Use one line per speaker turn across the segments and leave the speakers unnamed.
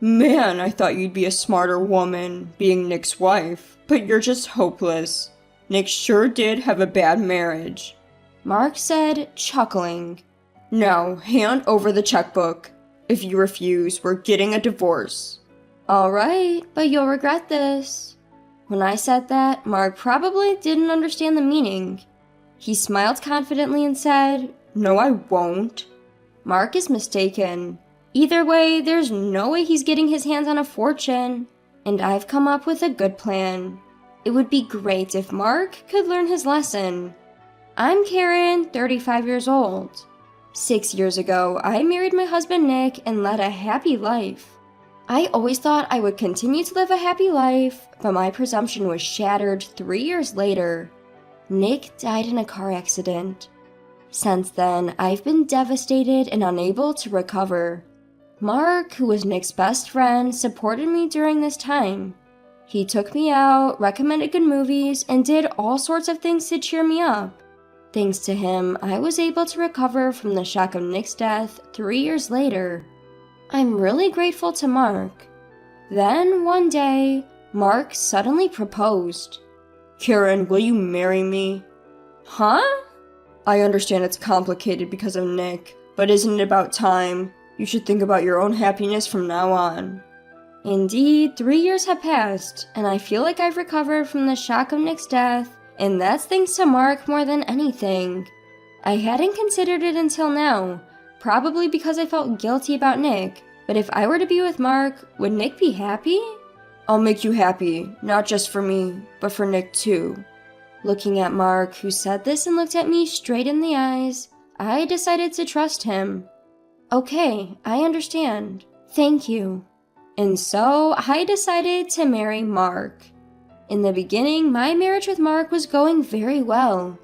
Man, I thought you'd be a smarter woman, being Nick's wife, but you're just hopeless. Nick sure did have a bad marriage. Mark said, chuckling. Now, hand over the checkbook. If you refuse, we're getting a divorce. Alright, but you'll regret this. When I said that, Mark probably didn't understand the meaning. He smiled confidently and said, No, I won't. Mark is mistaken. Either way, there's no way he's getting his hands on a fortune, and I've come up with a good plan. It would be great if Mark could learn his lesson. I'm Karen, 35 years old. 6 years ago, I married my husband Nick and led a happy life. I always thought I would continue to live a happy life, but my presumption was shattered 3 years later. Nick died in a car accident. Since then, I've been devastated and unable to recover. Mark, who was Nick's best friend, supported me during this time. He took me out, recommended good movies, and did all sorts of things to cheer me up. Thanks to him, I was able to recover from the shock of Nick's death 3 years later. I'm really grateful to Mark. Then, one day, Mark suddenly proposed. Karen, will you marry me? Huh? I understand it's complicated because of Nick, but isn't it about time? You should think about your own happiness from now on. Indeed, 3 years have passed, and I feel like I've recovered from the shock of Nick's death, and that's thanks to Mark more than anything. I hadn't considered it until now, probably because I felt guilty about Nick, but if I were to be with Mark, would Nick be happy? I'll make you happy, not just for me, but for Nick too. Looking at Mark, who said this and looked at me straight in the eyes, I decided to trust him. Okay, I understand. Thank you. And so, I decided to marry Mark. In the beginning, my marriage with Mark was going very well.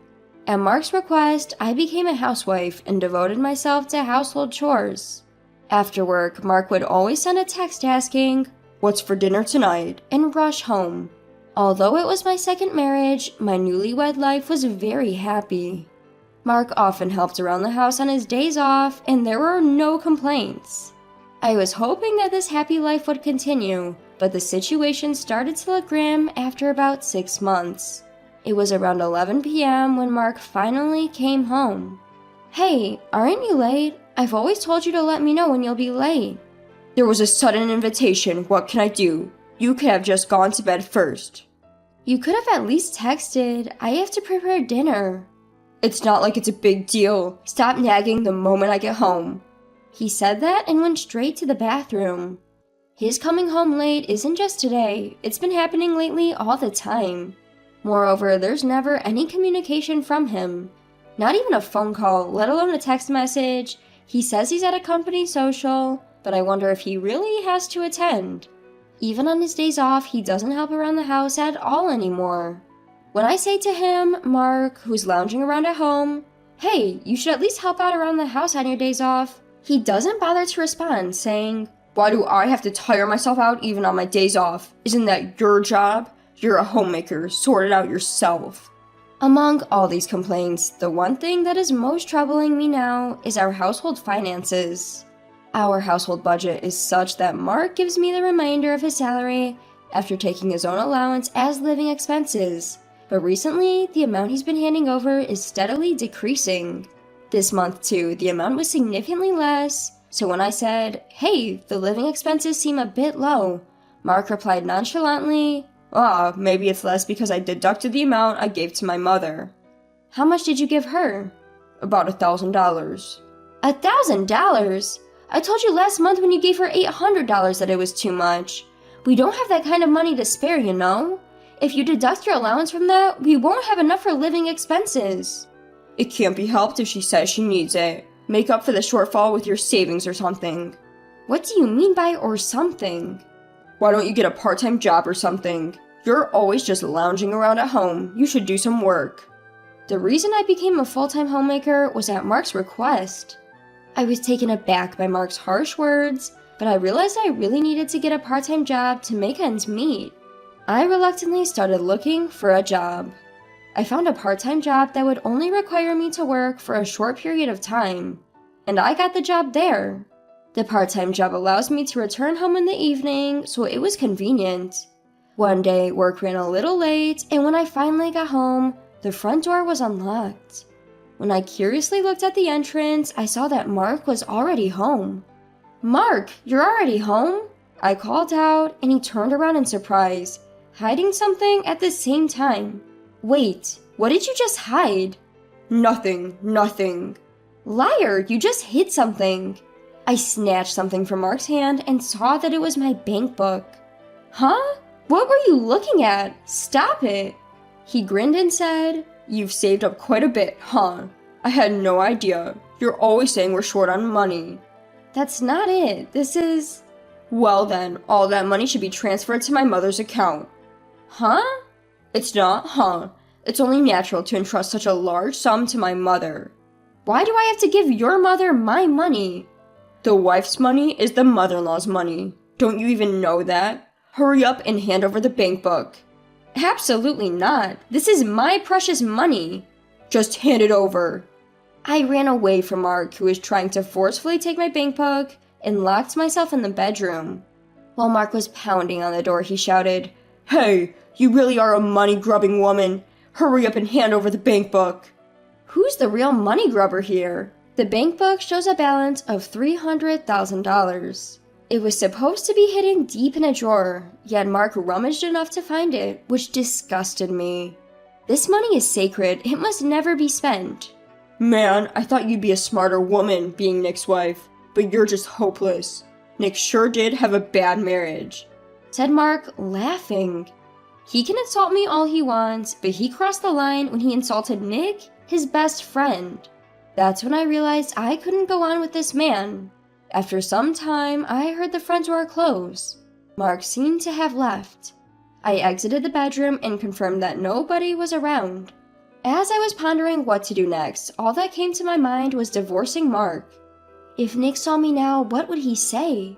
At Mark's request, I became a housewife and devoted myself to household chores. After work, Mark would always send a text asking, "What's for dinner tonight?" and rush home. Although it was my second marriage, my newlywed life was very happy. Mark often helped around the house on his days off, and there were no complaints. I was hoping that this happy life would continue, but the situation started to look grim after about 6 months. It was around 11 p.m. when Mark finally came home. Hey, aren't you late? I've always told you to let me know when you'll be late. There was a sudden invitation. What can I do? You could have just gone to bed first. You could have at least texted. I have to prepare dinner. It's not like it's a big deal. Stop nagging the moment I get home. He said that and went straight to the bathroom. His coming home late isn't just today. It's been happening lately all the time. Moreover, there's never any communication from him. Not even a phone call, let alone a text message. He says he's at a company social, but I wonder if he really has to attend. Even on his days off, he doesn't help around the house at all anymore. When I say to him, Mark, who's lounging around at home, "Hey, you should at least help out around the house on your days off," he doesn't bother to respond, saying, "Why do I have to tire myself out even on my days off? Isn't that your job? You're a homemaker, sort it out yourself." Among all these complaints, the one thing that is most troubling me now is our household finances. Our household budget is such that Mark gives me the remainder of his salary after taking his own allowance as living expenses, but recently, the amount he's been handing over is steadily decreasing. This month too, the amount was significantly less, so when I said, "Hey, the living expenses seem a bit low," Mark replied nonchalantly, "Maybe it's less because I deducted the amount I gave to my mother." How much did you give her? About $1,000. $1,000? I told you last month when you gave her $800 that it was too much. We don't have that kind of money to spare, you know? If you deduct your allowance from that, we won't have enough for living expenses. It can't be helped if she says she needs it. Make up for the shortfall with your savings or something. What do you mean by or something? Why don't you get a part-time job or something? You're always just lounging around at home. You should do some work. The reason I became a full-time homemaker was at Mark's request. I was taken aback by Mark's harsh words, but I realized I really needed to get a part-time job to make ends meet. I reluctantly started looking for a job. I found a part-time job that would only require me to work for a short period of time, and I got the job there. The part-time job allows me to return home in the evening, so it was convenient. One day, work ran a little late, and when I finally got home, the front door was unlocked. When I curiously looked at the entrance, I saw that Mark was already home. "Mark, you're already home?" I called out, and he turned around in surprise, hiding something at the same time. "Wait, what did you just hide?" Nothing. "Liar, you just hid something." I snatched something from Mark's hand and saw that it was my bank book. "Huh? What were you looking at? Stop it." He grinned and said, "You've saved up quite a bit, huh? I had no idea. You're always saying we're short on money." "That's not it. This is..." "Well then, all that money should be transferred to my mother's account." "Huh?" "It's not, huh? It's only natural to entrust such a large sum to my mother." "Why do I have to give your mother my money?" "The wife's money is the mother-in-law's money. Don't you even know that? Hurry up and hand over the bank book." "Absolutely not. This is my precious money." "Just hand it over." I ran away from Mark, who was trying to forcefully take my bank book, and locked myself in the bedroom. While Mark was pounding on the door, he shouted, "Hey, you really are a money-grubbing woman. Hurry up and hand over the bank book." Who's the real money grubber here? The bank book shows a balance of $300,000. It was supposed to be hidden deep in a drawer, yet Mark rummaged enough to find it, which disgusted me. This money is sacred. It must never be spent. "Man, I thought you'd be a smarter woman, being Nick's wife, but you're just hopeless. Nick sure did have a bad marriage," said Mark, laughing. He can insult me all he wants, but he crossed the line when he insulted Nick, his best friend. That's when I realized I couldn't go on with this man. After some time, I heard the front door close. Mark seemed to have left. I exited the bedroom and confirmed that nobody was around. As I was pondering what to do next, all that came to my mind was divorcing Mark. If Nick saw me now, what would he say?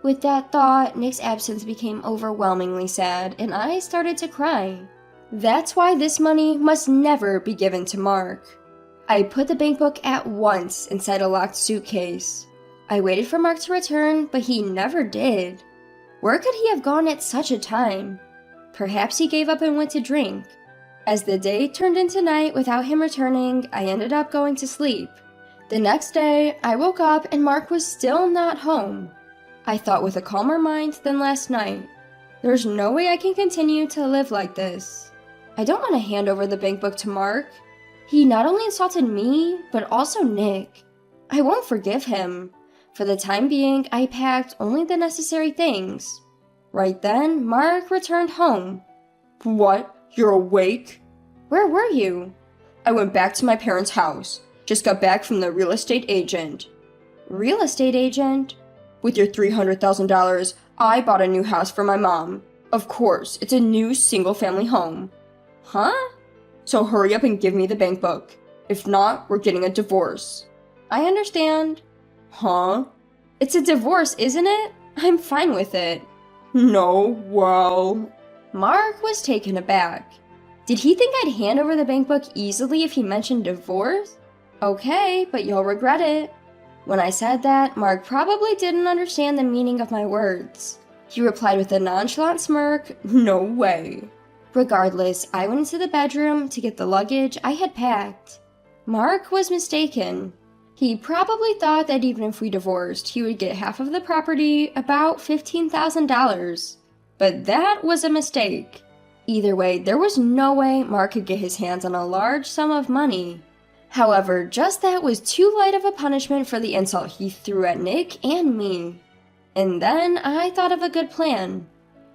With that thought, Nick's absence became overwhelmingly sad, and I started to cry. That's why this money must never be given to Mark. I put the bank book at once inside a locked suitcase. I waited for Mark to return, but he never did. Where could he have gone at such a time? Perhaps he gave up and went to drink. As the day turned into night without him returning, I ended up going to sleep. The next day, I woke up and Mark was still not home. I thought with a calmer mind than last night. There's no way I can continue to live like this. I don't want to hand over the bank book to Mark. He not only insulted me, but also Nick. I won't forgive him. For the time being, I packed only the necessary things. Right then, Mark returned home. "What? You're awake?" "Where were you?" "I went back to my parents' house. Just got back from the real estate agent." "Real estate agent?" "With your $300,000, I bought a new house for my mom. Of course, it's a new single-family home." "Huh?" "So hurry up and give me the bank book. If not, we're getting a divorce." "I understand." "Huh?" "It's a divorce, isn't it? I'm fine with it." "No, well..." Mark was taken aback. Did he think I'd hand over the bank book easily if he mentioned divorce? Okay, but you'll regret it. When I said that, Mark probably didn't understand the meaning of my words. He replied with a nonchalant smirk, "No way." Regardless, I went into the bedroom to get the luggage I had packed. Mark was mistaken. He probably thought that even if we divorced, he would get half of the property, about $15,000. But that was a mistake. Either way, there was no way Mark could get his hands on a large sum of money. However, just that was too light of a punishment for the insult he threw at Nick and me. And then I thought of a good plan.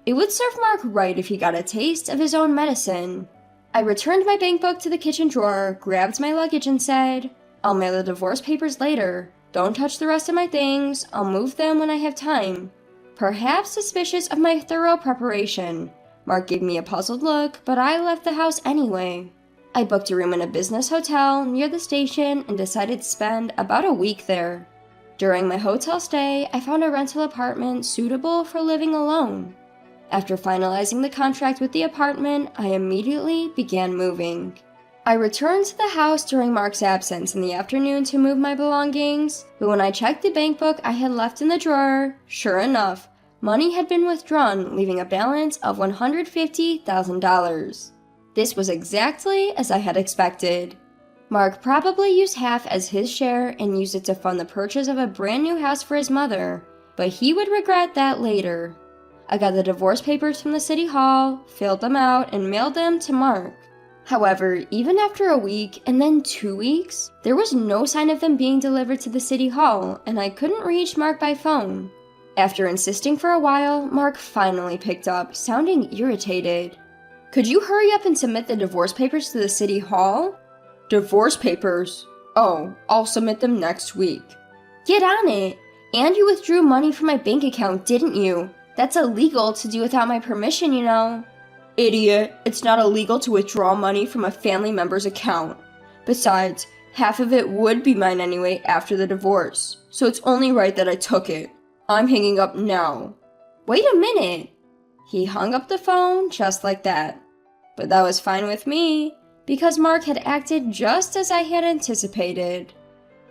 It would serve Mark right if he got a taste of his own medicine. I returned my bank book to the kitchen drawer, grabbed my luggage and said, "I'll mail the divorce papers later. Don't touch the rest of my things. I'll move them when I have time." Perhaps suspicious of my thorough preparation, Mark gave me a puzzled look, but I left the house anyway. I booked a room in a business hotel near the station and decided to spend about a week there. During my hotel stay, I found a rental apartment suitable for living alone. After finalizing the contract with the apartment, I immediately began moving. I returned to the house during Mark's absence in the afternoon to move my belongings, but when I checked the bank book I had left in the drawer, sure enough, money had been withdrawn, leaving a balance of $150,000. This was exactly as I had expected. Mark probably used half as his share and used it to fund the purchase of a brand new house for his mother, but he would regret that later. I got the divorce papers from the city hall, filled them out, and mailed them to Mark. However, even after a week and then 2 weeks, there was no sign of them being delivered to the city hall, and I couldn't reach Mark by phone. After insisting for a while, Mark finally picked up, sounding irritated. "Could you hurry up and submit the divorce papers to the city hall?" "Divorce papers? Oh, I'll submit them next week." "Get on it! And you withdrew money from my bank account, didn't you? That's illegal to do without my permission, you know." "Idiot, it's not illegal to withdraw money from a family member's account. Besides, half of it would be mine anyway after the divorce, so it's only right that I took it. I'm hanging up now." "Wait a minute." He hung up the phone just like that. But that was fine with me, because Mark had acted just as I had anticipated.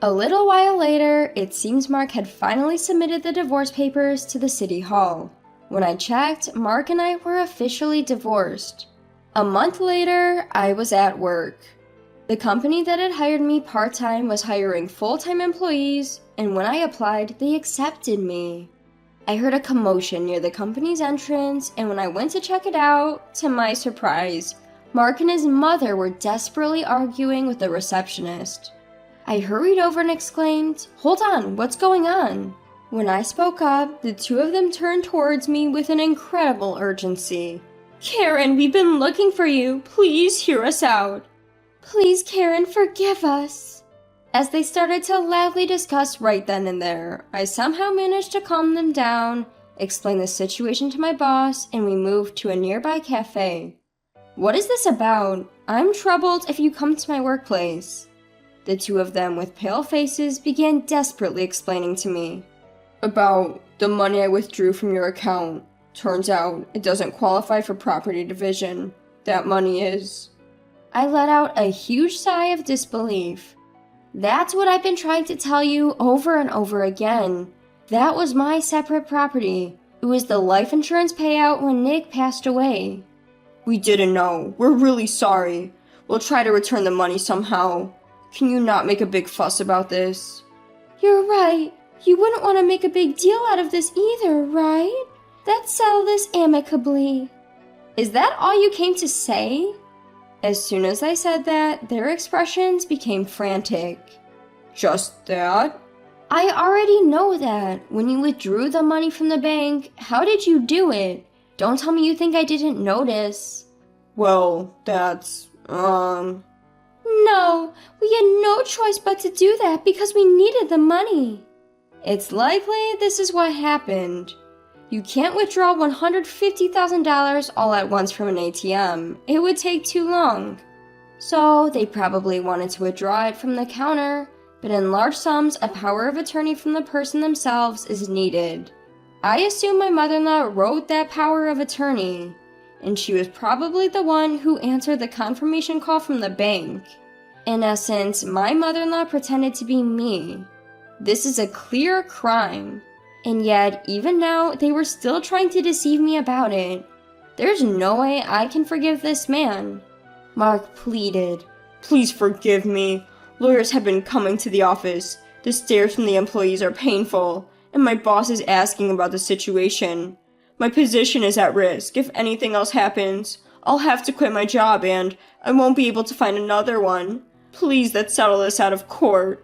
A little while later, it seems Mark had finally submitted the divorce papers to the city hall. When I checked, Mark and I were officially divorced. A month later, I was at work. The company that had hired me part-time was hiring full-time employees, and when I applied, they accepted me. I heard a commotion near the company's entrance, and when I went to check it out, to my surprise, Mark and his mother were desperately arguing with the receptionist. I hurried over and exclaimed, "Hold on, what's going on?" When I spoke up, the two of them turned towards me with an incredible urgency. "Karen, we've been looking for you. Please hear us out." "Please, Karen, forgive us." As they started to loudly discuss right then and there, I somehow managed to calm them down, explain the situation to my boss, and we moved to a nearby cafe. "What is this about? I'm troubled if you come to my workplace." The two of them, with pale faces, began desperately explaining to me. "About the money I withdrew from your account. Turns out it doesn't qualify for property division. That money is..." I let out a huge sigh of disbelief. "That's what I've been trying to tell you over and over again. That was my separate property. It was the life insurance payout when Nick passed away." "We didn't know. We're really sorry. We'll try to return the money somehow. Can you not make a big fuss about this?" "You're right. You wouldn't want to make a big deal out of this either, right? Let's settle this amicably." "Is that all you came to say?" As soon as I said that, their expressions became frantic. "Just that?" "I already know that. When you withdrew the money from the bank, how did you do it? Don't tell me you think I didn't notice." "Well, that's, No, we had no choice but to do that because we needed the money." "It's likely this is what happened. You can't withdraw $150,000 all at once from an ATM. It would take too long. So they probably wanted to withdraw it from the counter, but in large sums, a power of attorney from the person themselves is needed. I assume my mother-in-law wrote that power of attorney, and she was probably the one who answered the confirmation call from the bank. In essence, my mother-in-law pretended to be me. This is a clear crime. And yet, even now, they were still trying to deceive me about it. There's no way I can forgive this man." Mark pleaded. "Please forgive me. Lawyers have been coming to the office. The stares from the employees are painful, and my boss is asking about the situation. My position is at risk. If anything else happens, I'll have to quit my job and I won't be able to find another one. Please, let's settle this out of court."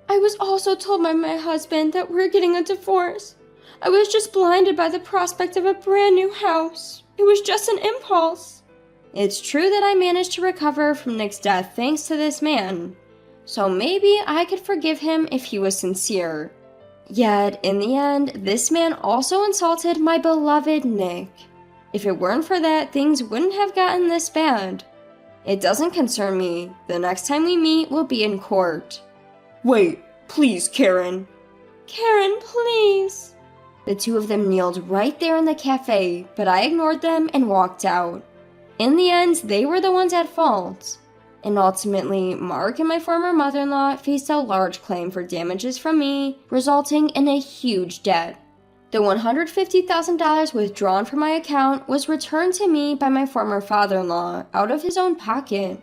"I was also told by my husband that we're getting a divorce. I was just blinded by the prospect of a brand new house. It was just an impulse." It's true that I managed to recover from Nick's death thanks to this man. So maybe I could forgive him if he was sincere. Yet, in the end, this man also insulted my beloved Nick. If it weren't for that, things wouldn't have gotten this bad. It doesn't concern me. The next time we meet will be in court. "Wait, please, Karen." "Karen, please." The two of them kneeled right there in the cafe, but I ignored them and walked out. In the end, they were the ones at fault. And ultimately, Mark and my former mother-in-law faced a large claim for damages from me, resulting in a huge debt. The $150,000 withdrawn from my account was returned to me by my former father-in-law out of his own pocket.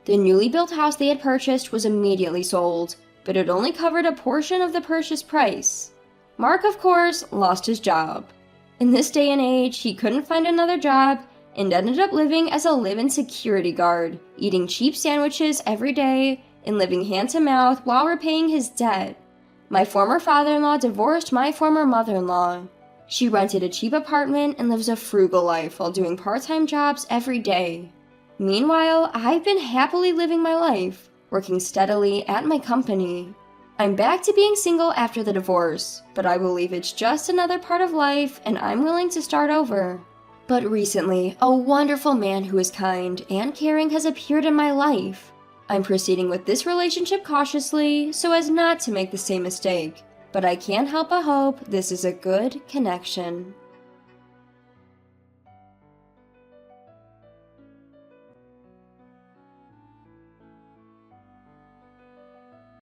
The newly built house they had purchased was immediately sold, but it only covered a portion of the purchase price. Mark, of course, lost his job. In this day and age, he couldn't find another job and ended up living as a live-in security guard, eating cheap sandwiches every day and living hand-to-mouth while repaying his debt. My former father-in-law divorced my former mother-in-law. She rented a cheap apartment and lives a frugal life while doing part-time jobs every day. Meanwhile, I've been happily living my life, working steadily at my company. I'm back to being single after the divorce, but I believe it's just another part of life and I'm willing to start over. But recently, a wonderful man who is kind and caring has appeared in my life. I'm proceeding with this relationship cautiously so as not to make the same mistake, but I can't help but hope this is a good connection.